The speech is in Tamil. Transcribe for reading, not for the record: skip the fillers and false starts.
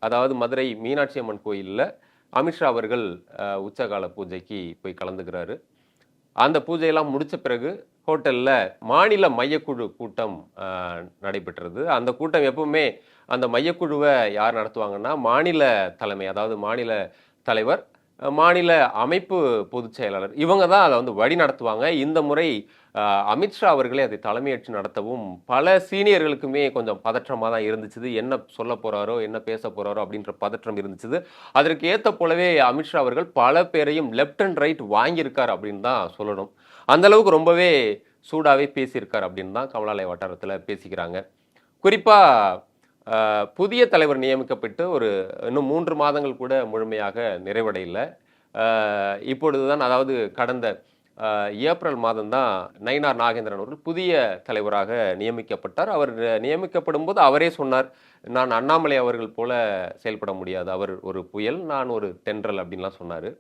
அதாவது மதுரை மீனாட்சி அம்மன் கோயில்ல அமித்ஷா அவர்கள் உச்சகால பூஜைக்கு போய் கலந்துக்கிறாரு. அந்த பூஜையெல்லாம் முடிச்ச பிறகு ஹோட்டல்ல மாநில மையக்குழு கூட்டம் நடைபெற்றது. அந்த கூட்டம் எப்பவுமே அந்த மையக்குழுவ யார் நடத்துவாங்கன்னா, மாநில தலைமை, அதாவது மாநில தலைவர், மாநில அமைப்பு பொதுச் செயலாளர் இவங்க தான் அத வந்து வழி நடத்துவாங்க. இந்த முறை அமித்ஷா அவர்களே அதை தலைமையேற்று நடத்தவும் பல சீனியர்களுக்குமே கொஞ்சம் பதற்றமா தான் இருந்துச்சு. என்ன சொல்ல போறாரோ, என்ன பேச போறாரோ அப்படின்ற பதற்றம் இருந்துச்சு. அதற்கு ஏத்த போலவே அமித்ஷா அவர்கள் பல பேரையும் லெஃப்ட் அண்ட் ரைட் வாங்கியிருக்கார் அப்படின்னு தான் சொல்லணும். அந்த அளவுக்கு ரொம்பவே சூடாவே பேசியிருக்கார் அப்படின்னு தான் கமலாலய வட்டாரத்துல பேசிக்கிறாங்க. குறிப்பா புதிய தலைவர் நியமிக்கப்பட்டு இன்னும் 3 மாதங்கள் கூட முழுமையாக நிறைவடையல. இப்பொழுதுதான், அதாவது கடந்த ஏப்ரல் மாதம் தான் நயினார் நாகேந்திரன் அவர்கள் புதிய தலைவராக நியமிக்கப்பட்டார். அவர் நியமிக்கப்படும்போது அவரே சொன்னார், நான் அண்ணாமலை அவர்கள் போல செயல்பட முடியாது. அவர் ஒரு புயல், நான் ஒரு தென்றல் அப்படின்லாம் சொன்னாரு.